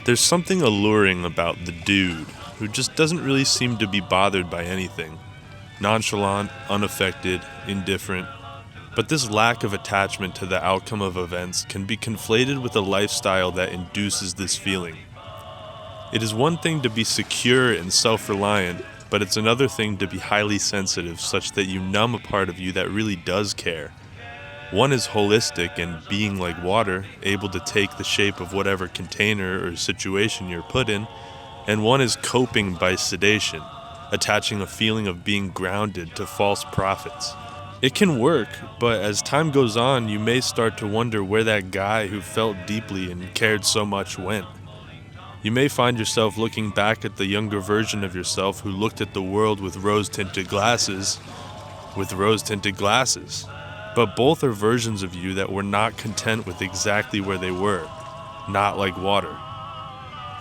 There's something alluring about the dude who just doesn't really seem to be bothered by anything. Nonchalant, unaffected, indifferent. But this lack of attachment to the outcome of events can be conflated with a lifestyle that induces this feeling. It is one thing to be secure and self-reliant, but it's another thing to be highly sensitive such that you numb a part of you that really does care. One is holistic and being like water, able to take the shape of whatever container or situation you're put in, and one is coping by sedation, attaching a feeling of being grounded to false prophets. It can work, but as time goes on, you may start to wonder where that guy who felt deeply and cared so much went. You may find yourself looking back at the younger version of yourself who looked at the world with rose-tinted glasses. But both are versions of you that were not content with exactly where they were, not like water.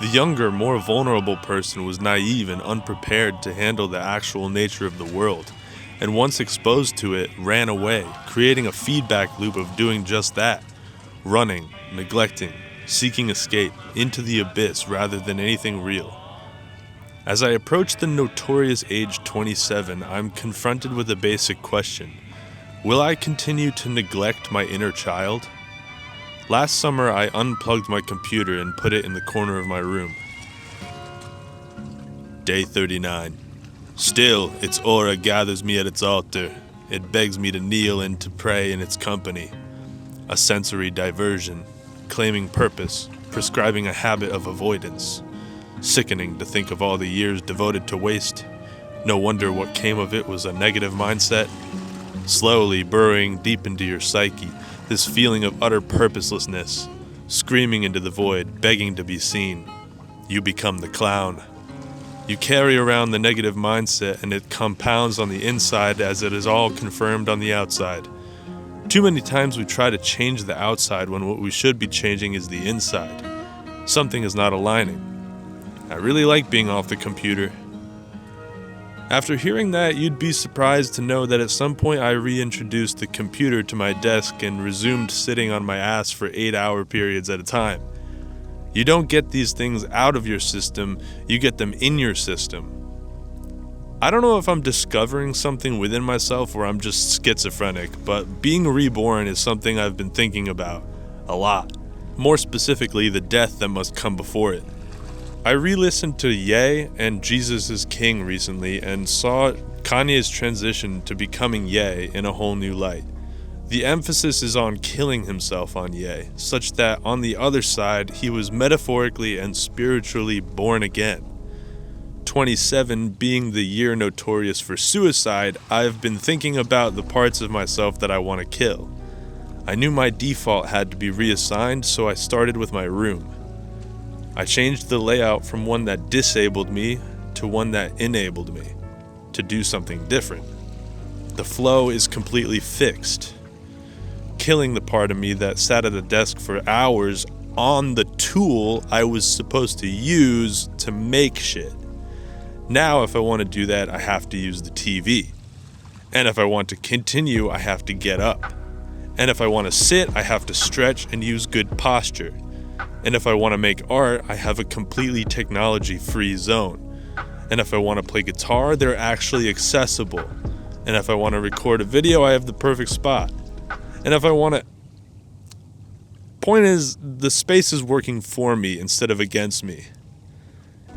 The younger, more vulnerable person was naive and unprepared to handle the actual nature of the world, and once exposed to it, ran away, creating a feedback loop of doing just that, running, neglecting, seeking escape into the abyss rather than anything real. As I approach the notorious age 27, I'm confronted with a basic question. Will I continue to neglect my inner child? Last summer, I unplugged my computer and put it in the corner of my room. Day 39. Still, its aura gathers me at its altar. It begs me to kneel and to pray in its company. A sensory diversion, claiming purpose, prescribing a habit of avoidance. Sickening to think of all the years devoted to waste. No wonder what came of it was a negative mindset. Slowly burrowing deep into your psyche, this feeling of utter purposelessness, screaming into the void, begging to be seen. You become the clown. You carry around the negative mindset and it compounds on the inside as it is all confirmed on the outside. Too many times we try to change the outside when what we should be changing is the inside. Something is not aligning. I really like being off the computer. After hearing that, you'd be surprised to know that at some point I reintroduced the computer to my desk and resumed sitting on my ass for 8-hour periods at a time. You don't get these things out of your system, you get them in your system. I don't know if I'm discovering something within myself or I'm just schizophrenic, but being reborn is something I've been thinking about a lot. More specifically, the death that must come before it. I re-listened to Ye and Jesus is King recently and saw Kanye's transition to becoming Ye in a whole new light. The emphasis is on killing himself on Ye, such that on the other side, he was metaphorically and spiritually born again. 27 being the year notorious for suicide, I've been thinking about the parts of myself that I want to kill. I knew my default had to be reassigned, so I started with my room. I changed the layout from one that disabled me to one that enabled me to do something different. The flow is completely fixed, killing the part of me that sat at a desk for hours on the tool I was supposed to use to make shit. Now, if I want to do that, I have to use the TV. And if I want to continue, I have to get up. And if I want to sit, I have to stretch and use good posture. And if I want to make art, I have a completely technology-free zone. And if I want to play guitar, they're actually accessible. And if I want to record a video, I have the perfect spot. And if I want to... Point is, the space is working for me instead of against me.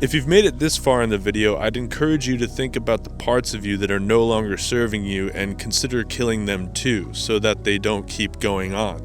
If you've made it this far in the video, I'd encourage you to think about the parts of you that are no longer serving you and consider killing them too, so that they don't keep going on.